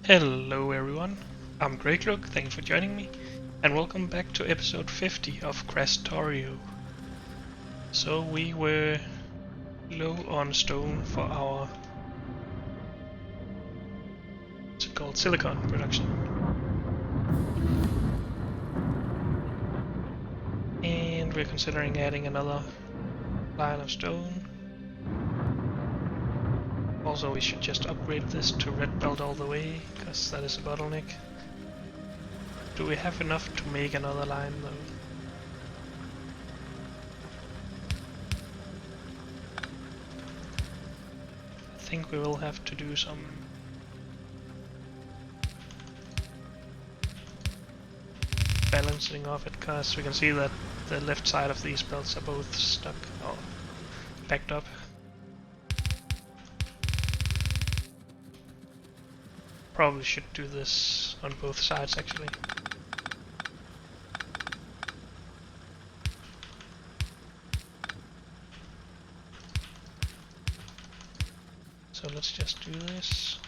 Hello everyone, I'm Greatlook, thanks for joining me, and welcome back to episode 50 of Krastorio. So we were low on stone for our, what's it called, silicon production. And we're considering adding another line of stone. Also we should just upgrade this to red belt all the way, because that is a bottleneck. Do we have enough to make another line though? I think we will have to do some balancing of it, because we can see that the left side of these belts are both stuck or backed up. Probably should do this on both sides actually. So let's just do this.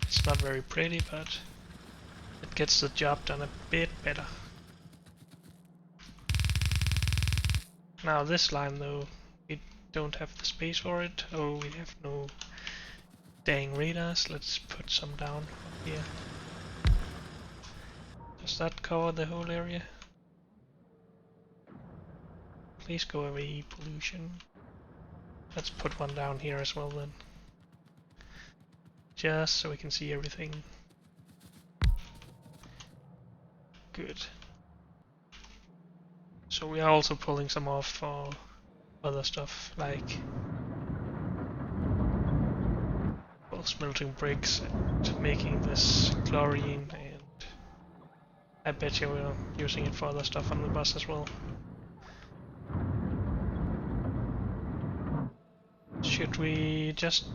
It's not very pretty, but it gets the job done a bit better. Now this line though, we don't have the space for it. Oh, we have no dang radars. Let's put some down here. Does that cover the whole area? Please go away, pollution. Let's put one down here as well then. Just so we can see everything. Good. So we are also pulling some off for other stuff, like smelting bricks and making this chlorine, and I bet you we're using it for other stuff on the bus as well. Should we just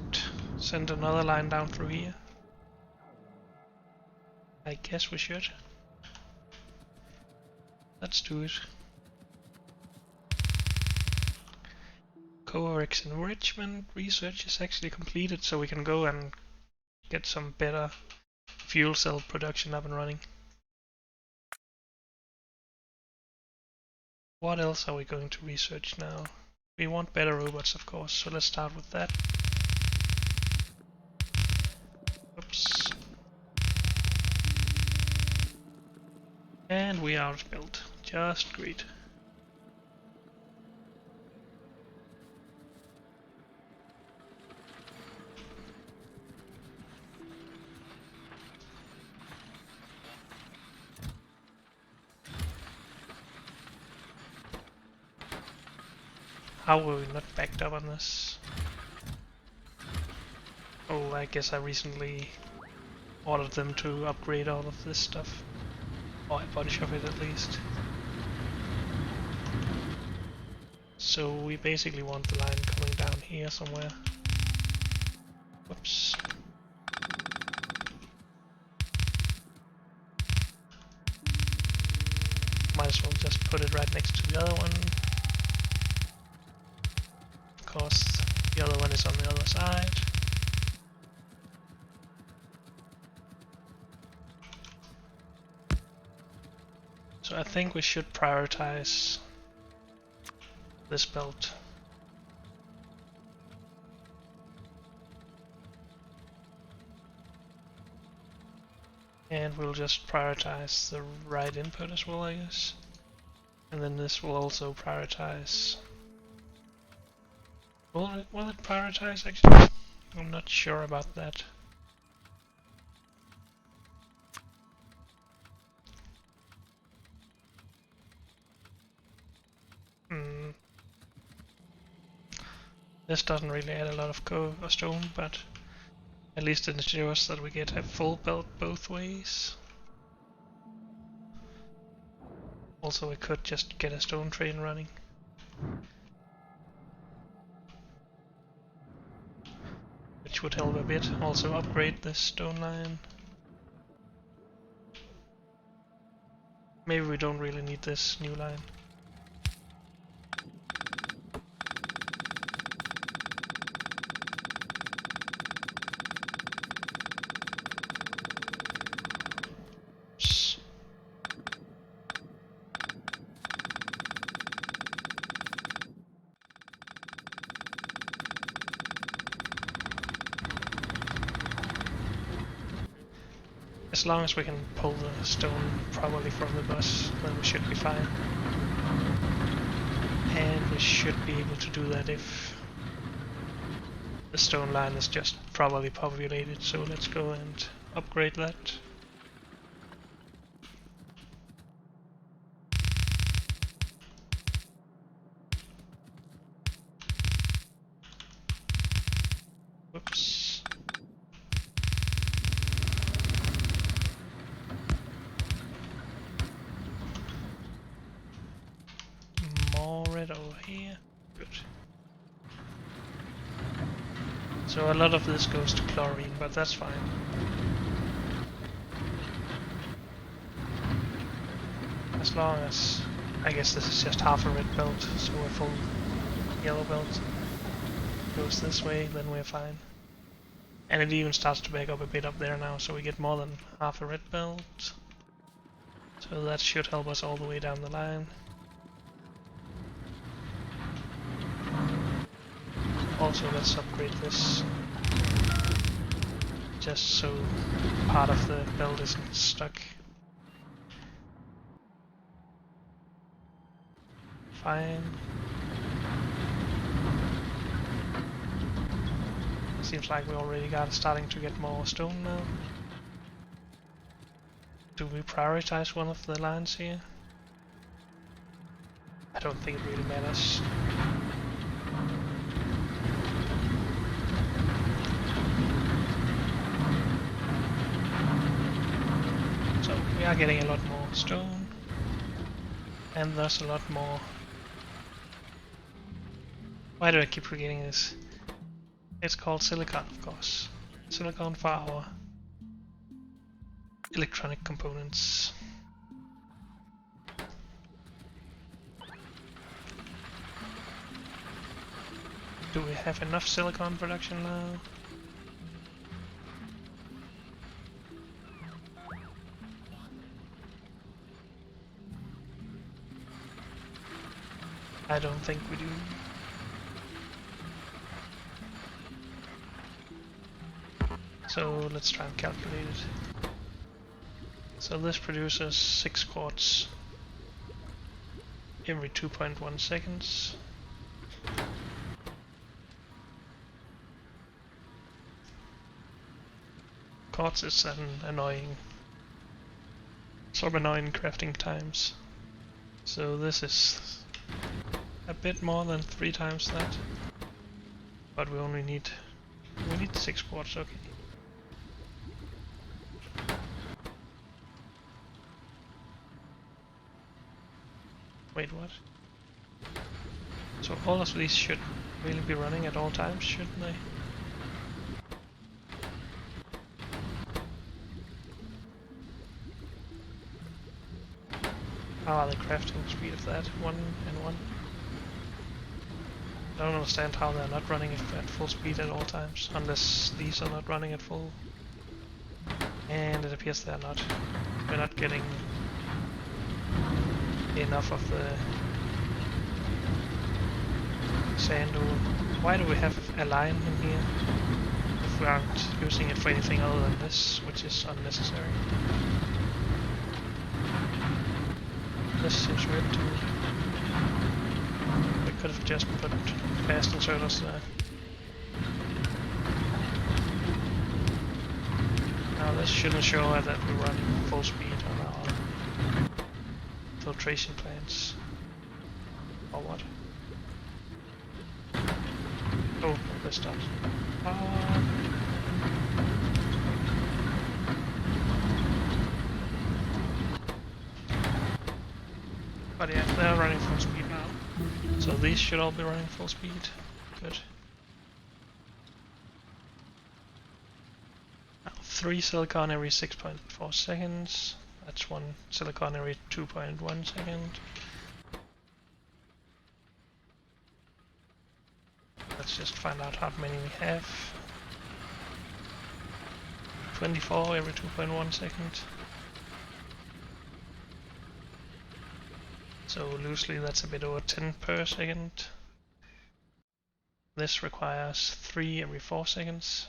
send another line down through here? I guess we should. Let's do it. Coax enrichment research is actually completed, so we can go and get some better fuel cell production up and running. What else are we going to research now? We want better robots, of course, so let's start with that. Oops. And we are outbuilt. Just great. How were we not backed up on this? Oh, I guess I recently ordered them to upgrade all of this stuff. Or a bunch of it at least. So we basically want the line coming down here somewhere. Whoops. Might as well just put it right next to the other one. Of course, the other one is on the other side. So I think we should prioritize this belt. And we'll just prioritize the right input as well, I guess. And then this will also prioritize... Will it prioritize actually? I'm not sure about that. This doesn't really add a lot of stone, but at least it ensures that we get a full belt both ways. Also, we could just get a stone train running. Which would help a bit. Also upgrade this stone line. Maybe we don't really need this new line. As long as we can pull the stone properly from the bus, then we should be fine. And we should be able to do that if the stone line is just properly populated, so let's go and upgrade that. Whoops. More red over here. Good. So a lot of this goes to chlorine, but that's fine. As long as... I guess this is just half a red belt, so a full yellow belt goes this way, then we're fine. And it even starts to back up a bit up there now, so we get more than half a red belt. So that should help us all the way down the line. Also, let's upgrade this, just so part of the belt isn't stuck. Fine. Seems like we already starting to get more stone now. Do we prioritize one of the lines here? I don't think it really matters. So we are getting a lot more stone, and thus a lot more... Why do I keep forgetting this? It's called silicon, of course. Silicon for our electronic components. Do we have enough silicon production now? I don't think we do. So let's try and calculate it. So this produces 6 quartz every 2.1 seconds. Quartz is an annoying, sort of annoying crafting times. So this is a bit more than 3 times that, but we only need 6 quartz. Okay. Wait, what? So all of these should really be running at all times, shouldn't they? How are the crafting speed of that? 1 and 1? I don't understand how they're not running at full speed at all times, unless these are not running at full. And it appears they're not. We're not getting enough of the sand. Why do we have a line in here if we aren't using it for anything other than this, which is unnecessary? This seems weird to me. We could have just put fast inserters there. Now this shouldn't show that we run full speed on our filtration plants. Or what? Oh, this does. But yeah, they're running full speed now. So these should all be running full speed. Good. Now 3 silicon every 6.4 seconds. That's 1 silicon every 2.1 second. Let's just find out how many we have. 24 every 2.1 second. So loosely that's a bit over 10 per second. This requires 3 every 4 seconds.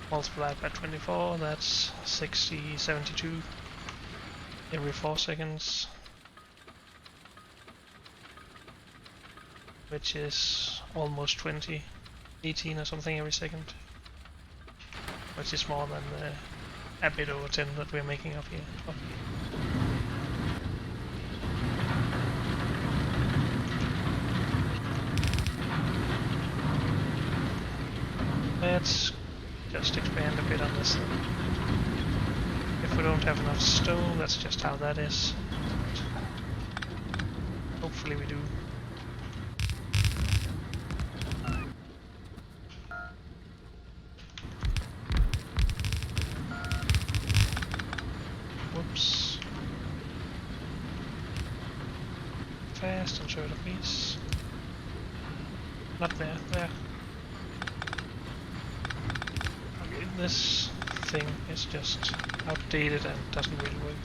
multiplied by 24, that's 60, 72 every 4 seconds, which is almost 20, 18 or something every second, which is more than a bit over 10 that we're making up here. Let's just expand a bit on this. If we don't have enough stone, that's just how that is. Hopefully we do. Whoops. Fast, insert a piece. Not there, there. Okay, this thing is just outdated and doesn't really work.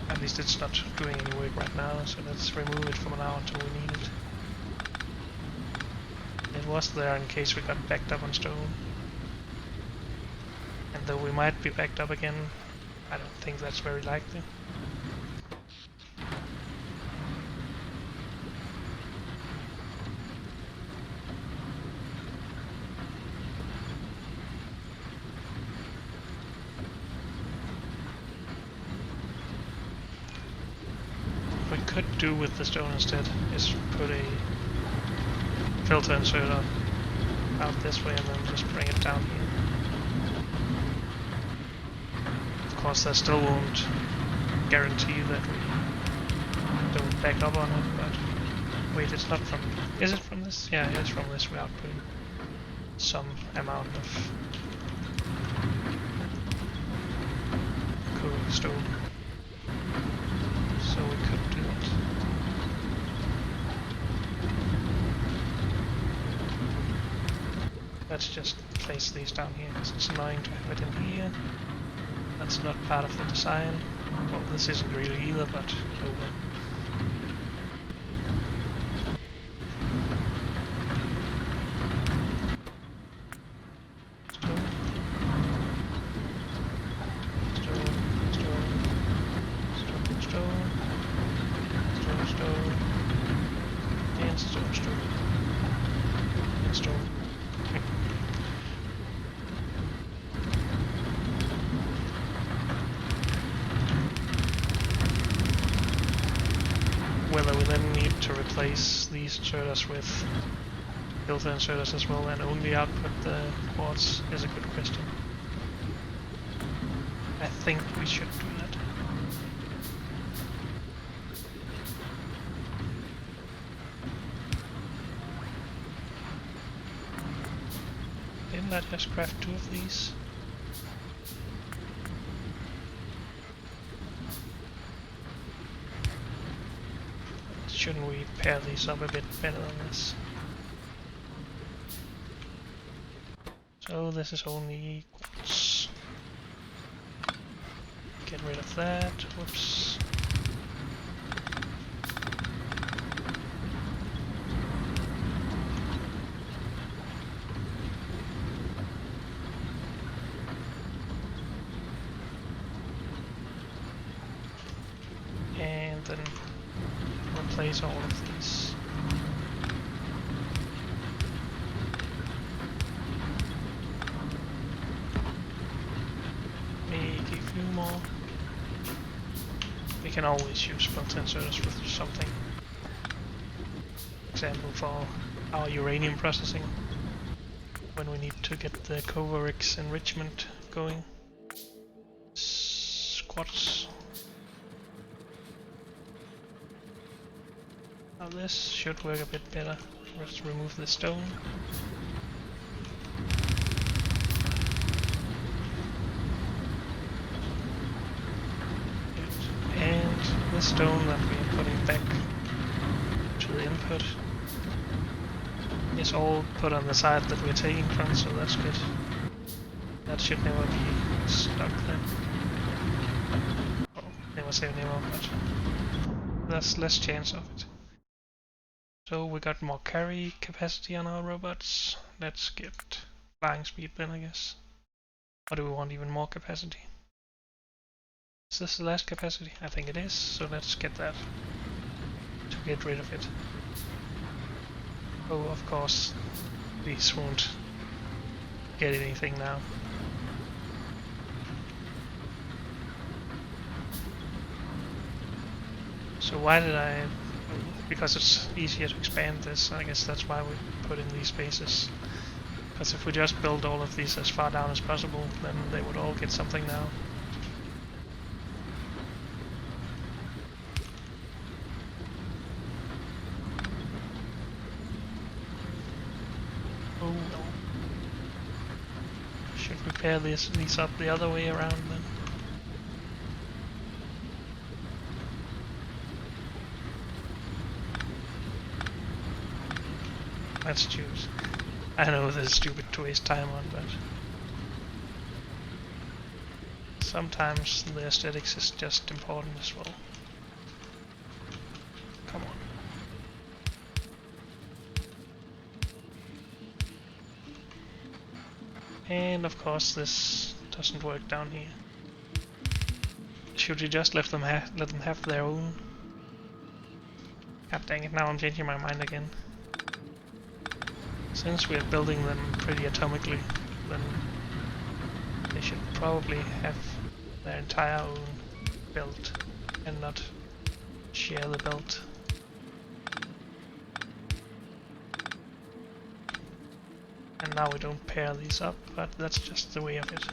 At least it's not doing any work right now, so let's remove it from now until we need it. It was there in case we got backed up on stone. And though we might be backed up again, I don't think that's very likely. What we could do with the stone instead is put a filter inserter out this way and then just bring it down here. Of course that still won't guarantee that we don't back up on it, but wait, it's not from... Is it from this? Yeah, it's from this. We're outputting some amount of cool stone. So we could do it. Let's just place these down here because it's annoying to have it in here. That's not part of the design. Well, this isn't really either, but oh well. Whether we then need to replace these inserters with filter inserters as well and only output the quartz is a good question. I think we should do that. Didn't I just craft 2 of these? Shouldn't we pair these up a bit better than this? So this is only quartz. Get rid of that. Whoops. And then replace all of these. Make a few more. We can always use filter inserters with something. Example for our uranium processing, when we need to get the Coverix enrichment going. Quartz. Now this should work a bit better. Let's remove the stone. And the stone that we are putting back to the input is all put on the side that we're taking from, so that's good. That should never be stuck then. Well, never say never, but there's less chance of it. So we got more carry capacity on our robots. Let's get flying speed then, I guess. Or do we want even more capacity? Is this the last capacity? I think it is, so let's get that to get rid of it. Oh, of course, these won't get anything now. So why did I... Because it's easier to expand this, I guess that's why we put in these bases. Because if we just build all of these as far down as possible, then they would all get something now. Oh no. Should we pair these up the other way around then? Let's choose. I know this is stupid to waste time on, but sometimes the aesthetics is just important as well. Come on. And of course this doesn't work down here. Should we just let them have their own? God dang it, now I'm changing my mind again. Since we're building them pretty atomically, then they should probably have their entire own build and not share the build. And now we don't pair these up, but that's just the way of it.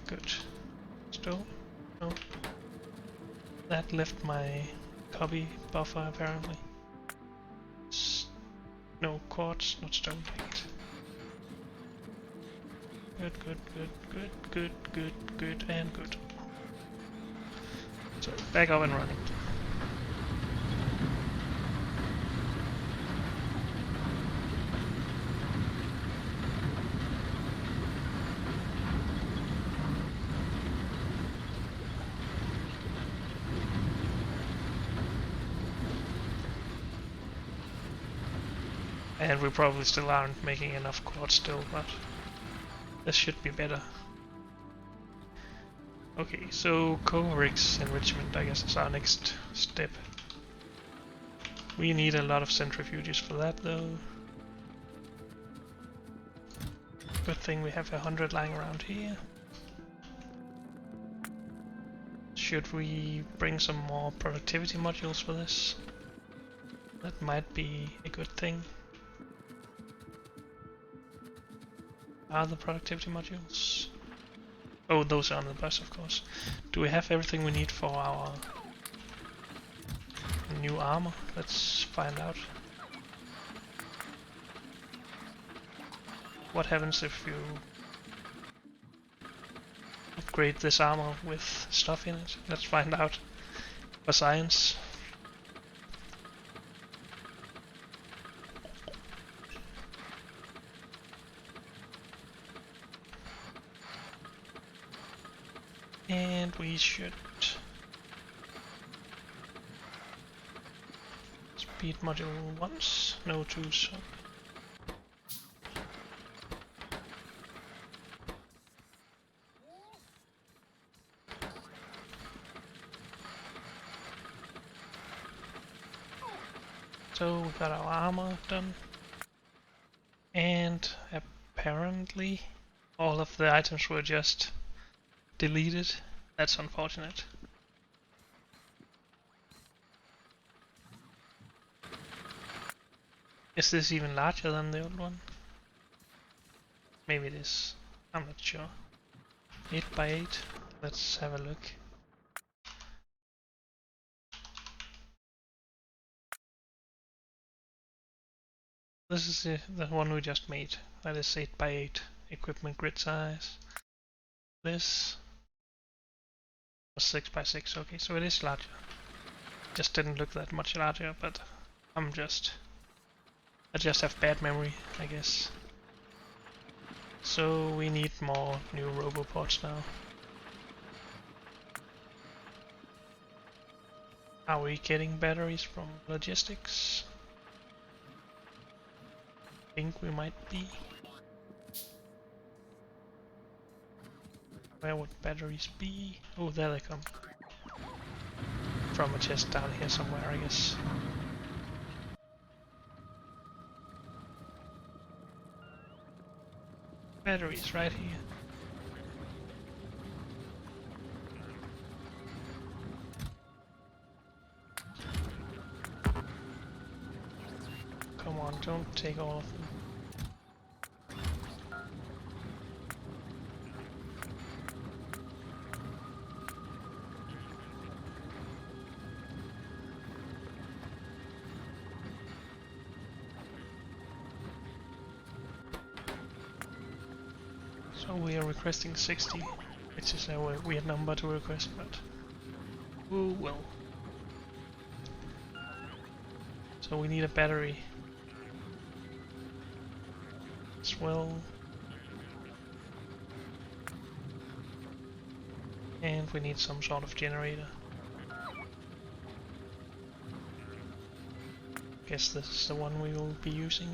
Good. Still? No. That left my copy buffer apparently. No quartz, not stone. Good, good, good, good, good, good, good, and good. So back up and running. And we probably still aren't making enough quartz still, but this should be better. Okay, so Coverix enrichment, I guess, is our next step. We need a lot of centrifuges for that, though. Good thing we have 100 lying around here. Should we bring some more productivity modules for this? That might be a good thing. Are the productivity modules? Oh, those are on the bus, of course. Do we have everything we need for our new armor? Let's find out. What happens if you upgrade this armor with stuff in it? Let's find out. For science. And we should speed module once, no twos. So we got our armor done, and apparently all of the items were just deleted. That's unfortunate. Is this even larger than the old one? Maybe it is. I'm not sure. 8 by 8. Let's have a look. This is the one we just made. That is 8 by 8 equipment grid size. This 6 by 6, okay, so it is larger. Just didn't look that much larger, but I just have bad memory, I guess. So we need more new roboports now. Are we getting batteries from logistics? I think we might be. Where would batteries be? Oh, there they come. From a chest down here somewhere, I guess. Batteries right here. Come on, don't take all of them. So we are requesting 60, which is a weird number to request, but oh well. So we need a battery as well. And we need some sort of generator. Guess this is the one we will be using.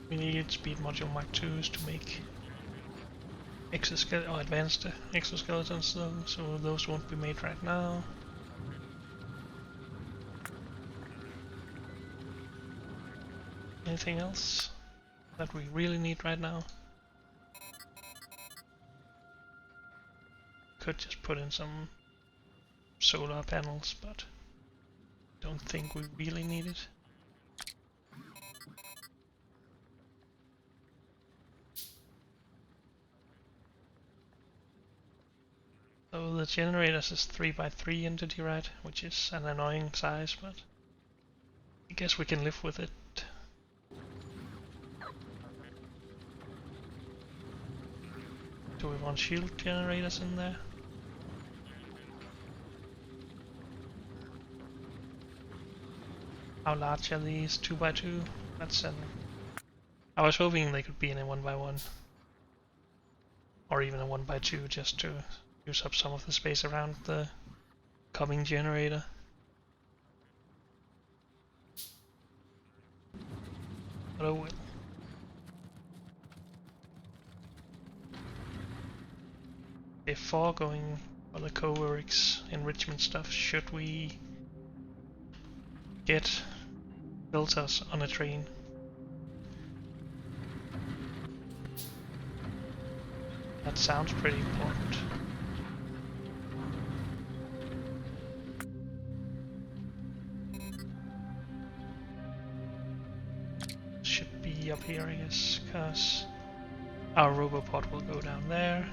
We need speed module Mark IIs to make exoskeleton or advanced exoskeletons though, so those won't be made right now. Anything else that we really need right now? Could just put in some solar panels, but don't think we really need it. So the generators is 3x3 entity, right? Which is an annoying size, but I guess we can live with it. Do we want shield generators in there? How large are these? 2x2? That's an... I was hoping they could be in a 1x1. Or even a 1x2 just to use up some of the space around the coming generator. But oh well. Before going for the Coworks enrichment stuff, should we get filters on a train? That sounds pretty important. Should be up here, I guess, because our robopod will go down there.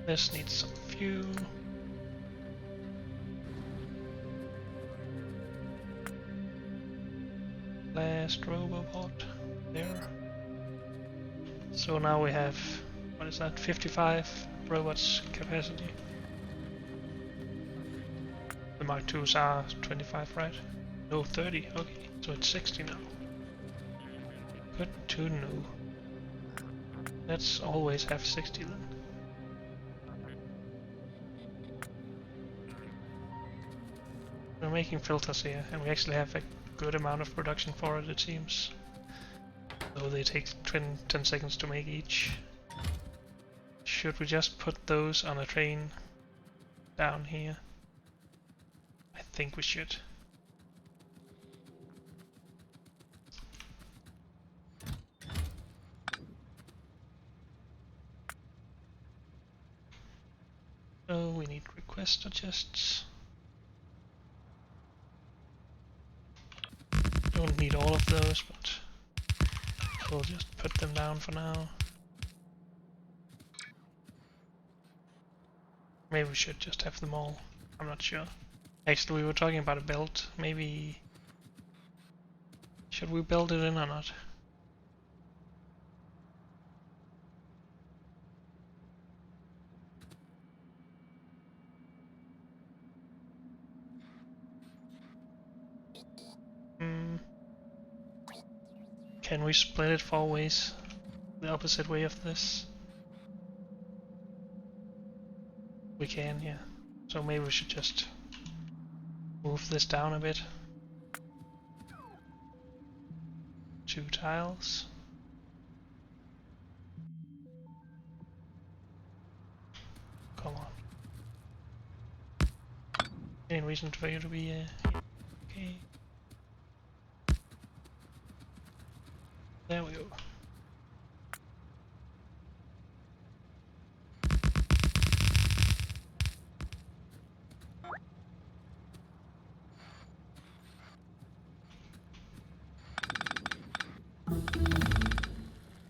This needs some fuel. Last robopod there. So now we have, what is that, 55 robots capacity. The Mark IIs are 25, right? No, 30, okay, so it's 60 now. Good to know. Let's always have 60 then. We're making filters here, and we actually have a good amount of production for it, it seems. Though they take 10 seconds to make each. Should we just put those on a train down here? I think we should. Oh, we need requester chests. Don't need all of those, but we'll just put them down for now. Maybe we should just have them all. I'm not sure. Actually, we were talking about a belt. Maybe... should we build it in or not? Can we split it 4 ways? The opposite way of this? We can, yeah. So maybe we should just move this down a bit. 2 tiles. Come on. Any reason for you to be okay. There we go.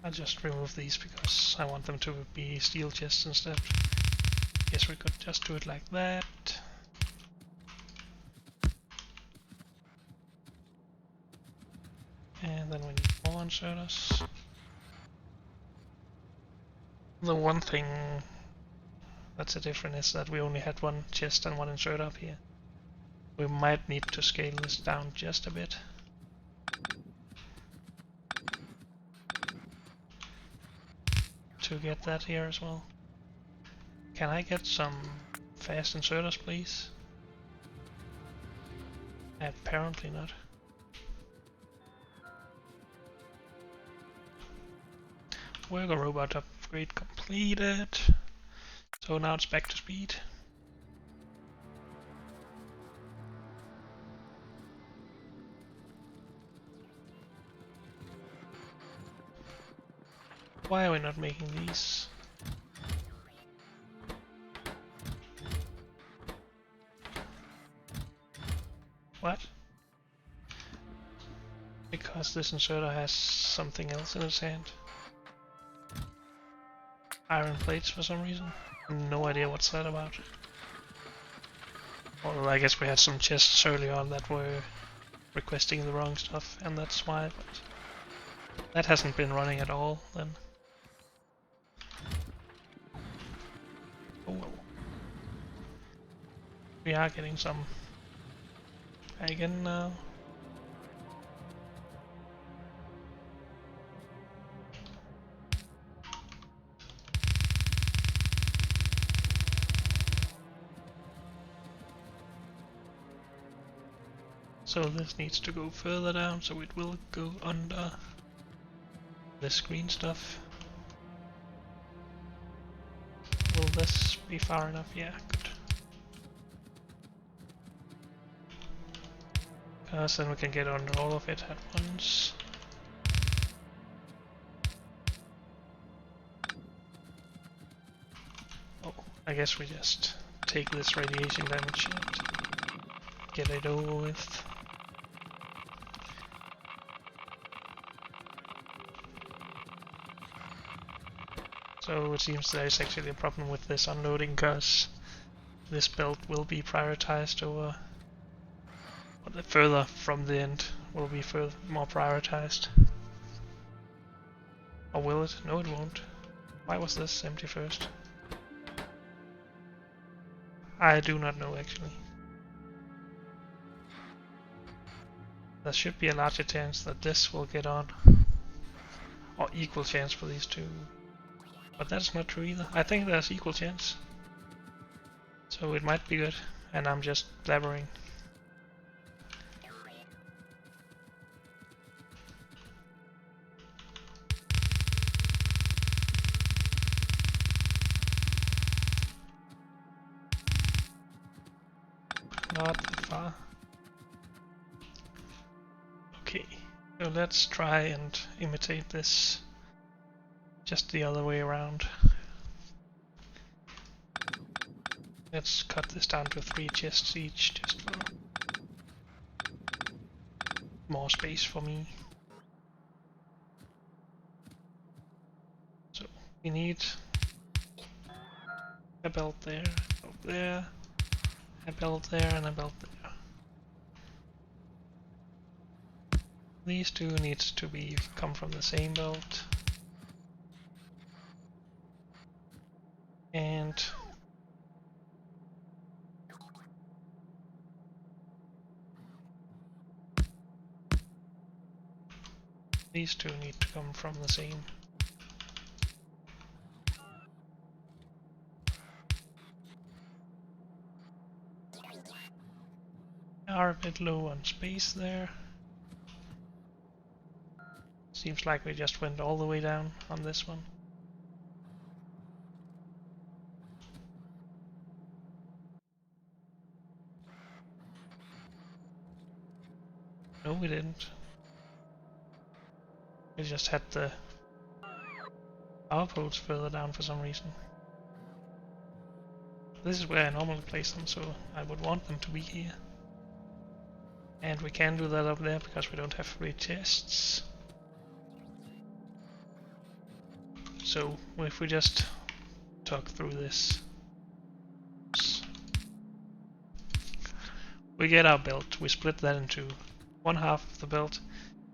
I'll just remove these because I want them to be steel chests instead. Guess we could just do it like that. And then we need more inserters. The one thing that's a difference is that we only had 1 chest and 1 inserter up here. We might need to scale this down just a bit. To get that here as well. Can I get some fast inserters, please? Apparently not. Worker robot upgrade completed. So now it's back to speed. Why are we not making these? What? Because this inserter has something else in its hand. Iron plates for some reason. No idea what's that about. Well, I guess we had some chests early on that were requesting the wrong stuff, and that's why, but that hasn't been running at all then. Oh, we are getting some again now. So this needs to go further down, so it will go under this green stuff. Will this be far enough? Yeah, good. Because then we can get under all of it at once. Oh, I guess we just take this radiation damage and get it over with. So it seems there is actually a problem with this unloading because this belt will be prioritized over, or further from the end will be more prioritized. Or will it? No, it won't. Why was this empty first? I do not know actually. There should be a larger chance that this will get on. Or equal chance for these two. But that's not true either. I think there's equal chance. So it might be good. And I'm just blabbering. Not that far. Okay, so let's try and imitate this just the other way around. Let's cut this down to 3 chests each, just for more space for me. So we need a belt there, a belt there, a belt there, and a belt there. These two need to come from the same belt. And These two need to come from the same. Are a bit low on space there. Seems like we just went all the way down on this one. No, we didn't. We just had the power poles further down for some reason. This is where I normally place them, so I would want them to be here. And we can do that up there because we don't have free chests. So if we just talk through this. We get our belt, we split that into one half of the belt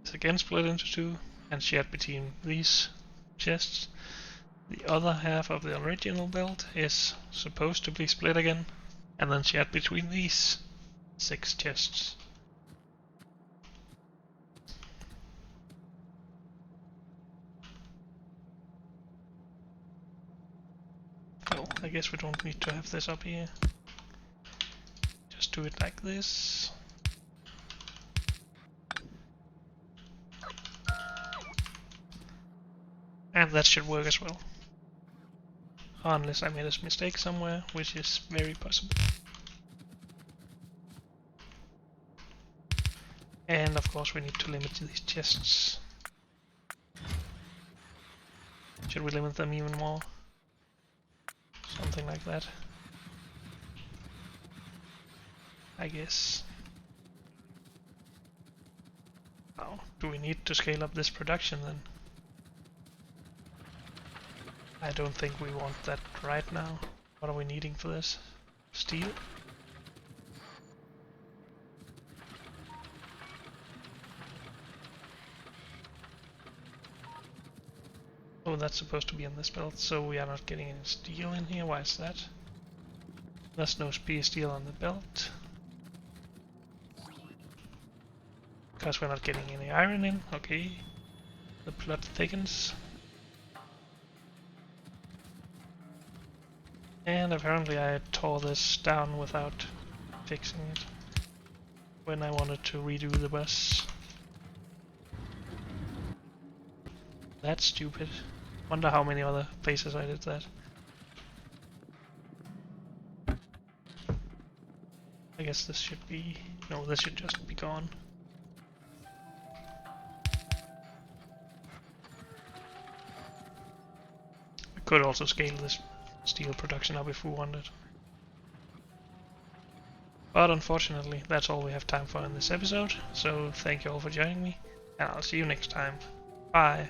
is again split into two and shared between these chests. The other half of the original belt is supposed to be split again and then shared between these 6 chests. Well, I guess we don't need to have this up here. Just do it like this. And that should work as well. Unless I made a mistake somewhere, which is very possible. And of course we need to limit these chests. Should we limit them even more? Something like that. I guess. Now, do we need to scale up this production then? I don't think we want that right now. What are we needing for this? Steel? Oh, that's supposed to be in this belt, so we are not getting any steel in here. Why is that? There's no steel on the belt. Because we're not getting any iron in. Okay. The plot thickens. And apparently I tore this down without fixing it when I wanted to redo the bus. That's stupid. Wonder how many other places I did that. I guess this should be... no, this should just be gone. We could also scale this steel production up if we wanted. But unfortunately, that's all we have time for in this episode, so thank you all for joining me, and I'll see you next time. Bye!